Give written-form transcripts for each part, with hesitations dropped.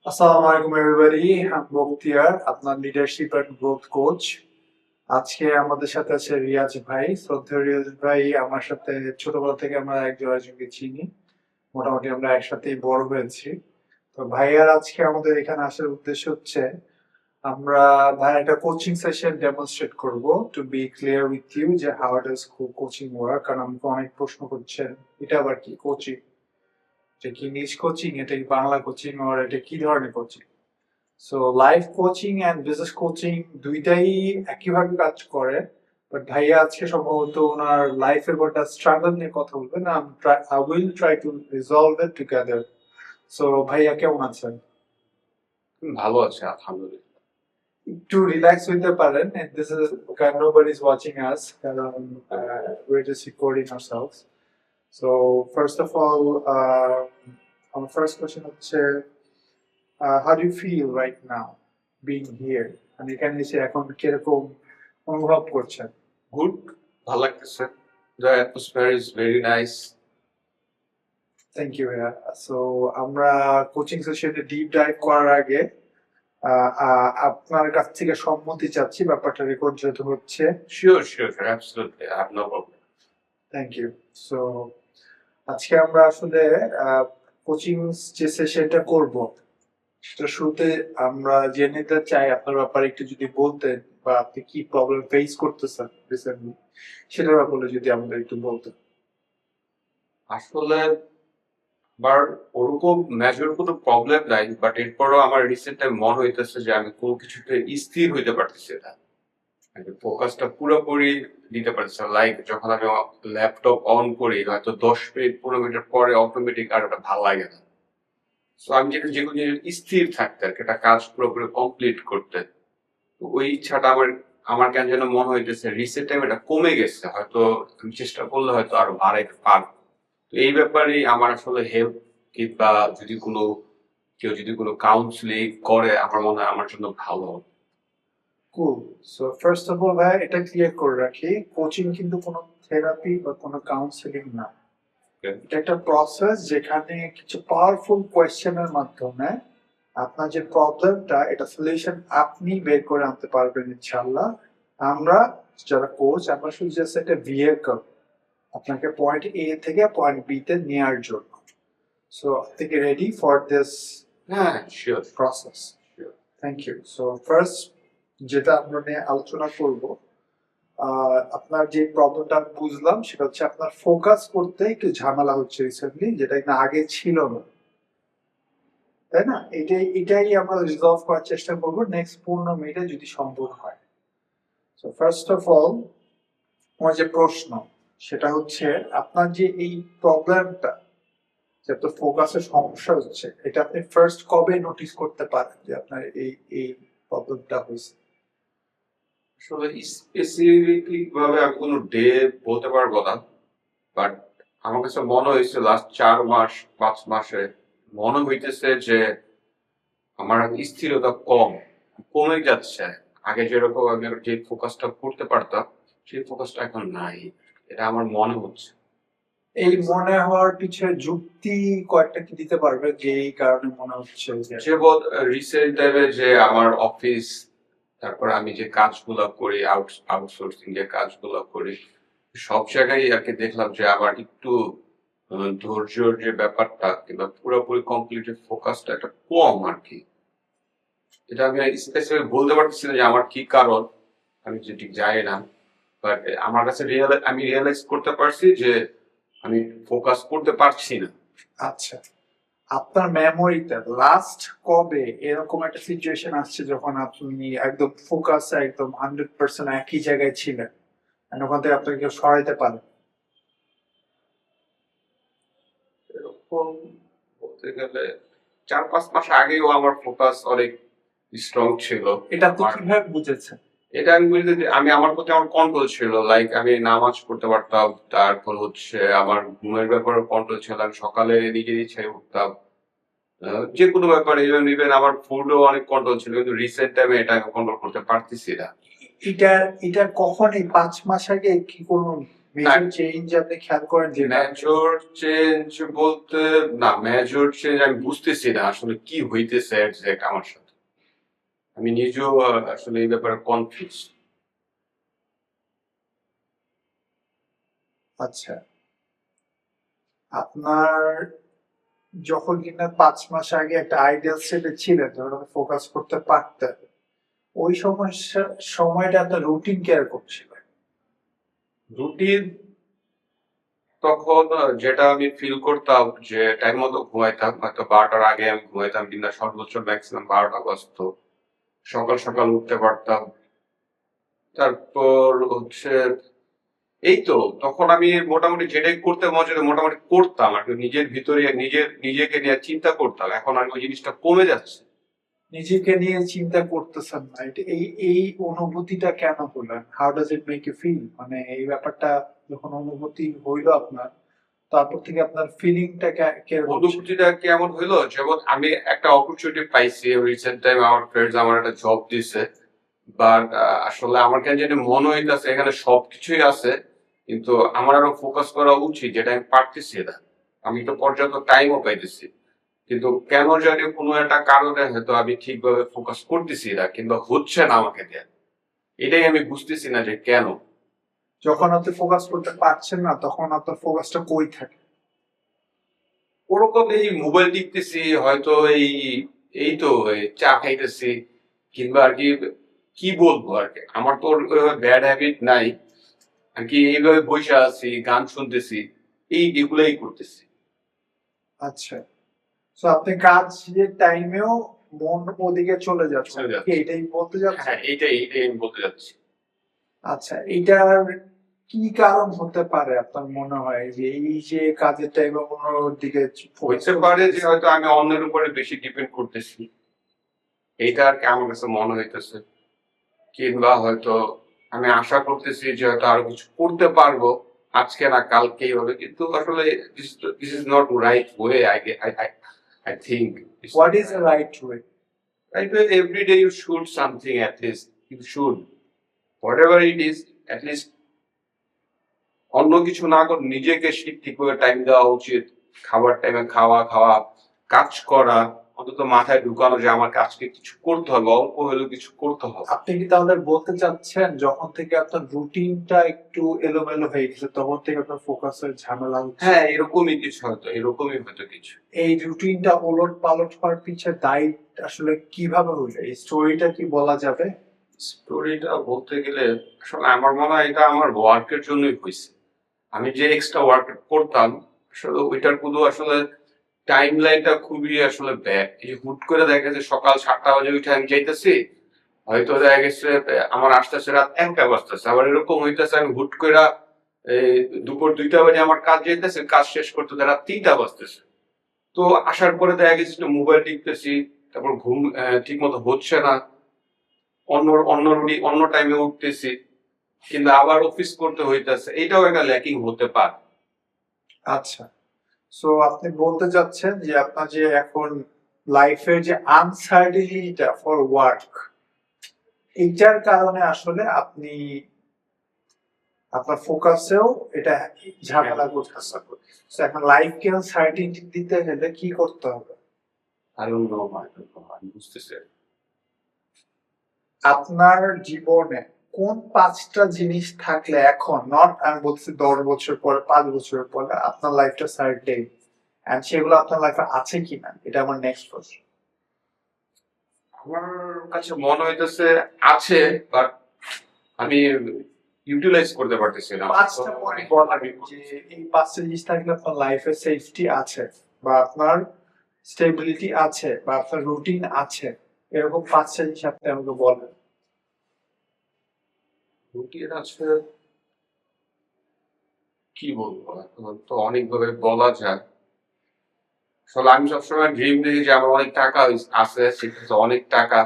আসসালামু আলাইকুম এভরিবডি, আমি বখতিয়ার, আপনার লিডারশিপ এন্ড গ্রোথ কোচ। আজকে আমাদের সাথে আছে রিয়াজ ভাই। শ্রদ্ধেয় রিয়াজ ভাই আমার সাথে ছোটবেলা থেকে আমরা একজন আরেকজনকে চিনি। মোটামুটি আমরা একসাথেই বড় হয়েছি। তো ভাইয়ার আজকে আমাদের এখানে আসার উদ্দেশ্য হচ্ছে আমরা ভাই একটা কোচিং সেশন ডেমনস্ট্রেট করব to be clear with you যে হাউ ডাজ কোচিং ওয়ার্ক। কারণ আমাকে অনেক প্রশ্ন করছেন, এটা আবার কি কোচিং, এটা কি ইংলিশ কোচিং, এটা কি বাংলা কোচিং, আর এটা কি ধরনের coaching. So life coaching and business coaching দুইটাই একইভাবে কাজ করে। বাট ভাইয়া আজকে সম্ভবত ওনার লাইফের একটা স্ট্রাগল নিয়ে কথা বলবেন। I will try to resolve it together. So ভাইয়া কেমন আছেন? ভালো আছে আলহামদুলিল্লাহ। একটু রিল্যাক্স হইতে পারেন। This is nobody is watching us, কারণ we are just recording ourselves. So first of all, আমার ফার্স্ট কোশ্চেন হচ্ছে, how do you feel right now being here? মানে এখানে এসে এখন কিরকম অনুভব করছেন? গুড, ভালো লাগতেছে। The atmosphere is very nice. Thank you ভাইয়া। সো আমরা কোচিং সেশনে ডিপ ডাইভ করার আগে আপনার কাছ থেকে সম্মতি চাচ্ছি, ব্যাপারটা রেকর্ড যেহেতু হচ্ছে। Sure sure sir, absolutely, I have no problem. Thank you. So আজকে আমরা আসলে কোচিং যে সেশনটা করব, সেটা শুরুতে আমরা জেনে নিতে চাই আপনার ব্যাপারে একটু যদি বলতেন, বা আপনি কি প্রবলেম ফেস করতেছেন রিসেন্টলি, সেটার ব্যাপারে যদি আমাদের একটু বলতেন। আসলে আমার ওরকম মেজর কোনো প্রবলেম নাই, বাট এরপরও আমার রিসেন্ট টাইম মনে হইতেছে যে আমি কোনো কিছুতে স্থির হইতে পারতেছি না। ফোকাসটা পুরোপুরি দিতে পারতেছি না। লাইক যখন আমি ল্যাপটপ অন করি, হয়তো 10 মিনিট 15 মিনিট পরে অটোমেটিক আর ওটা ভালো লাগে না। সো আমি যে কোনো জিনিস স্থির থাকতে আর কি, একটা কাজ পুরোপুরি কমপ্লিট করতে, তো ওই ইচ্ছাটা আমার কেন যেন মনে হইতেছে রিসেন্ট টাইম এটা কমে গেছে। হয়তো আমি চেষ্টা করলে হয়তো আরো বাড়াইতে পারবো। তো এই ব্যাপারে আমার আসলে হেল্প, কিংবা যদি কেউ যদি কোনো কাউন্সিলিং করে আমার মনে হয় আমার জন্য ভালো হবে। কুল। সো ফার্স্ট অফ অল ভাই এটা ক্লিয়ার করে রাখি, কোচিং কিন্তু কোনো থেরাপি বা কোনো কাউন্সিলিং না। Okay? এটা একটা প্রসেস যেখানে কিছু পাওয়ারফুল কোয়েশ্চেনের মাধ্যমে আপনার যে প্রবলেমটা, এটা সলিউশন আপনি বের করে আনতে পারবেন ইনশাল্লাহ। আমরা যারা কোচ, আমরা শুধু জাস্ট একটা ভেহিকল আপনাকে পয়েন্ট এ থেকে পয়েন্ট বি তে নেওয়ার জন্য। সো আপনি কি রেডি ফর দিস হ্যাঁ, sure process? Sure. Thank you. So first যেটা আমরা নিয়ে আলোচনা করব, আপনার যে প্রবলেমটা আমি বুঝলাম সেটা হচ্ছে আপনার ফোকাস করতে একটু ঝামেলা হচ্ছে রিসেন্টলি, যেটা কিনা আগে ছিল না, তাই না? এটাই আমরা রিজলভ করার চেষ্টা করবো নেক্সট 15 মিনিটে যদি সম্ভব হয়। সো ফার্স্ট অফ অল, আমার যে প্রশ্ন সেটা হচ্ছে, আপনার যে এই প্রবলেমটা, যে আপনার ফোকাসের সমস্যা হচ্ছে, এটা আপনি ফার্স্ট কবে নোটিস করতে পারেন যে আপনার এই প্রবলেমটা হয়েছে? আসলে স্পেসিফিক ভাবে আমি কোনো ডে বলতে পারবো না, বাট আমার কাছে মনে হয়েছে লাস্ট 4 মাস 5 মাসে মনে হইতেছে যে আমার স্থিরতা কমে যাচ্ছে। আগে যেরকম আমি যে ফোকাসটা করতে পারতাম, সেই ফোকাসটা এখন নাই, এটা আমার মনে হচ্ছে। এই মনে হওয়ার পিছনে যুক্তি কয়েকটা কি দিতে পারবে যে এই কারণে মনে হচ্ছে যে? যেমন রিসেন্ট টাইমে যে আমার অফিস, তারপর আমি যে কাজগুলো করি, আউটসোর্সিং যে কাজগুলো করি, সব জায়গায় আর কি দেখলাম যে আমার একটু ধৈর্যর যে ব্যাপারটা কিংবা পুরোপুরি কমপ্লিট ফোকাসটা একটা কম আর কি। এটা আমি স্পেসিফিক বলতে পারতেছি না যে আমার কি কারণ, আমি যে ঠিক জানি না। বাট আমার কাছে আমি রিয়েলাইজ করতে পারছি যে আমি ফোকাস করতে পারছি না। আচ্ছা, আপনার মেমোরিতে লাস্ট কবে এরকম একটা সিচুয়েশন আসছে যখন আপনি একদম ফোকাস একদম 100% একই জায়গায় ছিলেন, and ওখান থেকে আপনাকে কেউ সরাইতে পারে? এরকম বলতে গেলে 4-5 মাস আগেও আমার ফোকাস অনেক স্ট্রং ছিল। এটা আপনি কিভাবে বুঝেছেন? এটা আমি বলি যে আমি আমার প্রতি আমার কন্ট্রোল ছিল, লাইক আমি নামাজ পড়তে পারতাম, তারপর হচ্ছে আমার ঘুমের ব্যাপারে কন্ট্রোল ছিল, আমি সকালে নিজের ইচ্ছায় উঠতাম, যে কোনো ব্যাপারে, ইভেন আমার ফুডও অনেক কন্ট্রোল ছিল, কিন্তু রিসেন্ট টাইমে এটা কন্ট্রোল করতে পারতেছি না। এটা এটা কখন, এই 5 মাস আগে কি কোনো মেজর চেঞ্জ আপনি খেয়াল করেন যে মেজর চেঞ্জ বলতে না, মেজর চেঞ্জ আমি বুঝতেছি না আসলে কি হইতেছে এক্সাক্ট আমার সাথে। আমি নিজেও আসলে এই ব্যাপারে কনফিউজ। আচ্ছা, আপনার যখন কিনা 5 মাস আগে একটা আইডিয়াল স্টেটে ছিলেন, যখন আপনি ফোকাস করতে পারতেন, ওই সময়টা আপনার রুটিন কিরকম ছিল? রুটিন তখন যেটা আমি ফিল করতাম যে টাইম মতো ঘুমাইতাম, হয়তো 12টার আগে আমি ঘুমাইতাম, কিংবা সর্বোচ্চ ম্যাক্সিমাম 12টা বাজতো। সকাল সকাল উঠতে পারতাম। তারপর হচ্ছে এই তো তখন আমি মোটামুটি যেটাই করতে মনে হতো মোটামুটি করতাম আর কি। নিজের ভিতরে নিজেকে নিয়ে চিন্তা করতাম। এখন আর ওই জিনিসটা কমে যাচ্ছে। নিজেকে নিয়ে চিন্তা করতেছেন না, এই এই অনুভূতিটা কেন হলো? How does it make you feel? মানে এই ব্যাপারটা যখন অনুভূতি হইলো আপনার, তারপর থেকে আপনার ফিলিংটা কিরকম ছিল? অনুভূতিটা কেমন হইলো, যেমন আমি একটা অপরচুনিটি পাইছি রিসেন্ট টাইম, আমার ফ্রেন্ডস আমার একটা জব দিছে, বাট আসলে আমার কেন জানি মনে হইতাছে এখানে সবকিছুই আছে, কিন্তু আমার আরো ফোকাস করা উচিত, যেটা আমি পারতেছি না। আমি তো পর্যাপ্ত টাইমও পাইতেছি, কিন্তু কেন জানি কোনো একটা কারণে হয়তো আমি ঠিকভাবে ফোকাস করতেছি না, কিংবা হচ্ছে না আমাকে দিয়ে। এটাই আমি বুঝতেছি না যে কেন। যখন আপনি ফোকাস করতে পারছেন না, তখন আপনার ফোকাসটা কই থাকে? ওরকম এই মোবাইল টিপতেছি, হয়তো এই এই তো এই চা খাইতেছি, কিংবা আর কি কি বলবো আর কি, আমার তো ব্যাড হ্যাবিট নাই আর কি। এইভাবে বসে আছি, গান শুনতেছি, এগুলাই করতেছি। আচ্ছা, তো আপনি কাজের টাইমেও মন ওদিকে চলে যাচ্ছে, চলে কি যাচ্ছে। এটাই বলতে যাচ্ছে? হ্যাঁ, এইটাই আমি বলতে যাচ্ছি। আচ্ছা, এটার কি কারণ হতে পারে আপনার মনে হয়, যে এই যে কাজের টাইমে অন্যর দিকে ফোকাস হইতে পারে যে করতেছে? হয়তো আমি অন্যের উপরে বেশি ডিপেন্ড করতেছি, এইটা আর কি আমার কাছে মনে হইতেছে। কিংবা হয়তো আমি আশা করতেছি যে হয়তো আরো কিছু করতে পারবো, আজকে না কালকেই হবে, কিন্তু আসলে this is not right way. I think what is the right way? Right way, every day you should something, at least you should, whatever it is, at least অন্য কিছু না করে নিজেকে ঠিকভাবে টাইম দেওয়া উচিত। খাবার টাইমে খাওয়া খাওয়া, কাজ করা, অন্তত মাথায় ঢুকানো যে আমার কাজকে কিছু করতে হবে, অল্প হলেও কিছু করতে হবে। আপনি কি তাহলে বলতে চাচ্ছেন, যখন থেকে আপনার রুটিনটা একটু এলোমেলো হয়ে গেছে, তখন থেকে আপনার ফোকাসের ঝামেলা হচ্ছে? হ্যাঁ, এরকমই কিছু, হয়তো এরকমই হয়তো কিছু। এই রুটিনটা ওলট পালট হওয়ার পিছে দায়ী আসলে কিভাবে হইলো? এই স্টোরিটা কি বলা যাবে? স্টোরিটা বলতে গেলে আসলে আমার মনে হয় এটা আমার ওয়ার্কের জন্যই হয়েছে। আমি যে এক্সট্রা ওয়ার্ক করতাম, আসলে ওইটার কোনো আসলে টাইম লাইনটা খুবই আসলে ব্যাড। এই যে হুট করে দেখা যাচ্ছে সকাল 7টা বাজে উঠে আমি যাইতেছি, হয়তো দেখা গেছে আমার আসতেছে রাত 1টা বাজতেছে। আবার এরকম হইতেছে আমি হুট করে এই দুপুর 2টা বাজে আমার কাজ যাইতেছে, কাজ শেষ করতে রাত 3টা বাজতেছে। তো আসার পরে দেখা গেছে একটু মোবাইল টিপতেছি, তারপর ঘুম ঠিক মতো হচ্ছে না, অন্য টাইমে উঠতেছি, কিন্তু আবার অফিস করতে হইতেছে। এটাও একটা ল্যাকিং হতে পারে। আচ্ছা, সো আপনি বলতে চাচ্ছেন যে আপনার যে এখন লাইফের যে আনসার্টেনিটিটা ফর ওয়ার্ক, এইটার কারণে আসলে আপনি আপনার ফোকাসেও এটা ঝামেলা করতেছে। So, এখন লাইফকে সার্টেনিটি দিতে গেলে কি করতে হবে? I don't know, আমি বুঝতেছি। আপনার জীবনে কোন 5টা জিনিস থাকলে এখন, নট আমি বলছি 10 বছর পরে, 5 বছর পরে আপনার লাইফটা সার্টেন, এন্ড সেগুলো আপনার লাইফে আছে কিনা, এটা আমার নেক্সট প্রশ্ন। আমার কাছে মনে হইতেছে আছে, বাট আমি ইউটিলাইজ করতে পারতেছি না। 5টা পয়েন্ট বলেন যে এই 5টা জিনিস থাকলে আপনার লাইফে সেফটি আছে, বা আপনার স্টেবিলিটি আছে, বা আপনার রুটিন আছে, এরকম 5টা জিনিস আপনি আমাকে বলেন। রুটিন আছে, কি বলবো, এখন তো অনেকভাবে বলা যায়। আসলে আমি সবসময় ড্রিম দেখি যে আমার অনেক টাকা আছে, সেক্ষেত্রে অনেক টাকা,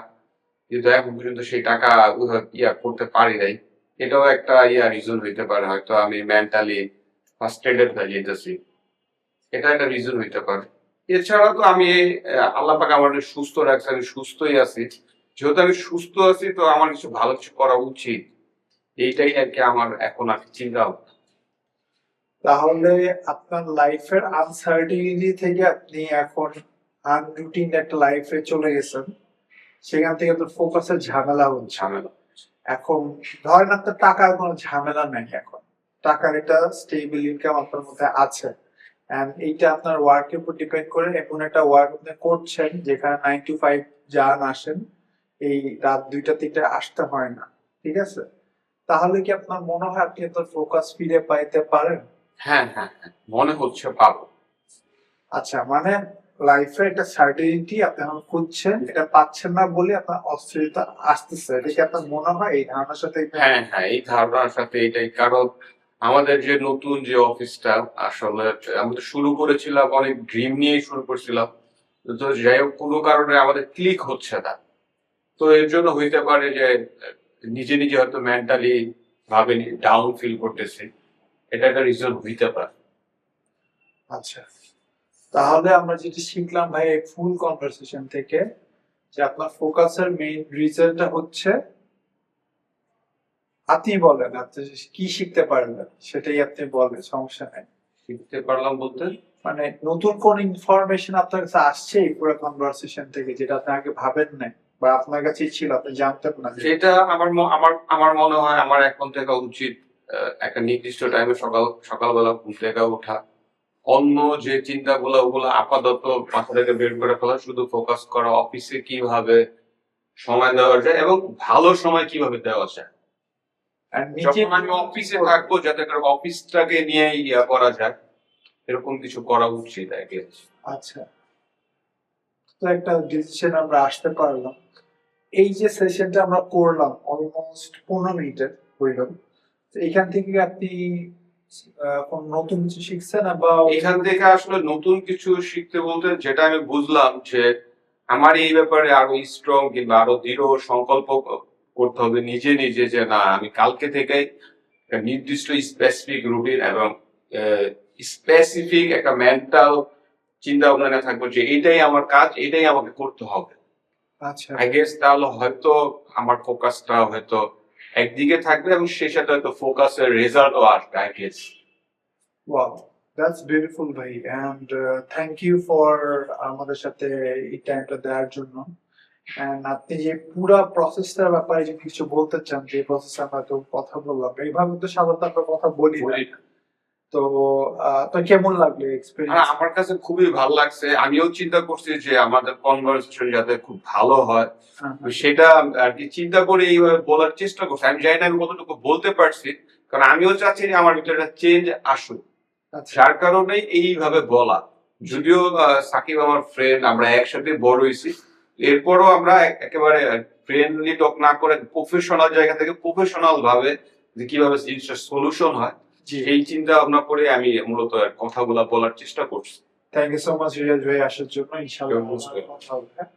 কিন্তু এখন পর্যন্ত সেই টাকা ওইভাবে করতে পারি নাই। এটাও একটা রিজন হইতে পারে, হয়তো আমি মেন্টালি ফ্রাস্ট্রেটেড হয়ে যেতেছি, এটা একটা রিজন হইতে পারে। এছাড়া তো আমি আল্লাহ পাক আমার সুস্থ রাখছে, আমি সুস্থই আছি। যেহেতু আমি সুস্থ আছি, তো আমার কিছু ভালো কিছু করা উচিত। এইটাই আর কি আমার এখন আর কি চিন্তা ভাবনা। তাহলে আপনার লাইফের আনসার্টিনিটি থেকে আপনি এখন আনরুটিন একটা লাইফে চলে গেছেন, সেখান থেকে তো ফোকাসের ঝামেলা হচ্ছে। ঝামেলা। এখন ধরেন আপনার টাকার কোনো ঝামেলা নাই, এখন টাকার একটা স্টেবল ইনকাম আপনার মধ্যে আছে, এন্ড এইটা আপনার ওয়ার্কের উপর ডিপেন্ড করে। এমন একটা ওয়ার্ক আপনি করছেন যেখানে 9 to 5 যান আসেন, এই রাত 2টা 3টা আসতে হয় না, ঠিক আছে? তাহলে কি আপনার মনে হয় আপনি আপনার ফোকাস ফিরে পাইতে পারেন? হ্যাঁ হ্যাঁ হ্যাঁ, মনে হচ্ছে পাবো। আচ্ছা, মানে লাইফে একটা সার্টেনিটি আপনি এখন খুঁজছেন, এটা পাচ্ছেন না বলে আপনার অস্থিরতা আসতেছে, এটা কি আপনার মনে হয় এই ধারণার সাথে একটু? হ্যাঁ হ্যাঁ, এই ধারণার সাথে এটাই কারণ আমাদের যে নতুন যে অফিসটা, আসলে আমি তো শুরু করেছিলাম অনেক ড্রিম নিয়েই শুরু করছিলাম। তো যাই হোক, কোনো কারণে আমাদের ক্লিক হচ্ছে না। তো এর জন্য হইতে পারে যে নিজে নিজে হয়তো মেন্টালি ভাবে ডাউন ফিল করতেছি, এটা একটা রিজন হইতে পারে। আচ্ছা, তাহলে আমরা যেটা শিখলাম ভাই এই ফুল কনভারসেশন থেকে, যে আপনার ফোকাসের মেইন রিজনটা হচ্ছে, আপনি বলেন আপনি কি শিখতে পারলেন সেটাই আপনি বলেন, সমস্যা নাই। শিখতে পারলাম বলতে মানে নতুন কোন ইনফরমেশন আপনার কাছে আসছে এই পুরো কনভারসেশন থেকে, যেটা আপনি আগে ভাবেন নাই বা আপনার কাছেই ছিল, আপনি জানতেন না যে? সেটা আমার মনে হয় আমার এখন থেকে উচিত একটা নির্দিষ্ট টাইমে সকালবেলা ঘুম থেকে ওঠা, অন্য যে চিন্তাগুলো ওগুলো আপাতত মাথা থেকে বের করে ফেলা, শুধু ফোকাস করা অফিসে কিভাবে সময় দেওয়া যায় এবং ভালো সময় কিভাবে দেওয়া যায়। আর নিজে যখন আমি অফিসে থাকবো যাতে করে অফিসটাকে নিয়ে ইয়া করা যায়, এরকম কিছু করা উচিত আই গেস। আচ্ছা, তো একটা ডিসিশন আমরা আসতে পারলাম। এই যে সেশনটা আমরা করলাম অলমোস্ট 15 মিনিটের হইল, তো এখান থেকে আপনি কোন নতুন কিছু শিখছেন বা? এখান থেকে আসলে নতুন কিছু শিখতে বলতে যেটা আমি বুঝলাম যে আমার এই ব্যাপারে আরো স্ট্রং কিংবা আরো দৃঢ় সংকল্প করতে হবে নিজে নিজে, যে না আমি কালকে থেকে একটা নির্দিষ্ট স্পেসিফিক রুটিন এবং স্পেসিফিক একটা মেন্টাল চিন্তা ভাবনা থাকবো যে এটাই আমার কাজ, এটাই আমাকে করতে হবে। আচ্ছা, আই গেস তাহলে হয়তো আমার ফোকাসটা হয়তো একদিকে থাকবে এবং সেই সাথে হয়তো ফোকাসের রেজাল্টও আসবে I guess. Wow, that's beautiful ভাই, এন্ড থ্যাংক ইউ ফর আমাদের সাথে এই টাইমটা দেওয়ার জন্য। এন্ড আপনি যে পুরা প্রসেসটার ব্যাপারে যদি কিছু বলতে চান, যে প্রসেস আমরা তো কথা বললাম, এইভাবে তো সাধারণত আমরা কথা বলি না। তো তো কেমন লাগলো এক্সপেরিয়েন্স? আমার কাছে খুবই ভালো লাগছে। আমিও চিন্তা করছি যে আমাদের কনভারসেশন যাতে খুব ভালো হয়, তো সেটা আর কি চিন্তা করে এইভাবে বলার চেষ্টা করছি। আমি জানি না আমি কতটুকু বলতে পারছি, কারণ আমিও চাচ্ছি যে আমার ভিতরে একটা চেঞ্জ আসুক, আচ্ছা, যার কারণেই এইভাবে বলা। যদিও সাকিব আমার ফ্রেন্ড, আমরা একসাথে বড় হয়েছি, এরপরও আমরা একেবারে ফ্রেন্ডলি টক না করে প্রফেশনাল জায়গা থেকে প্রফেশনাল ভাবে যে কিভাবে জিনিসটার সলিউশন হয় জি, সেই চিন্তা ভাবনা করে আমি মূলত কথাগুলা বলার চেষ্টা করছি। Thank you so much Riaz ভাই আসার জন্য, ইনশাআল্লাহ You're most welcome. কথা হবে, হ্যাঁ?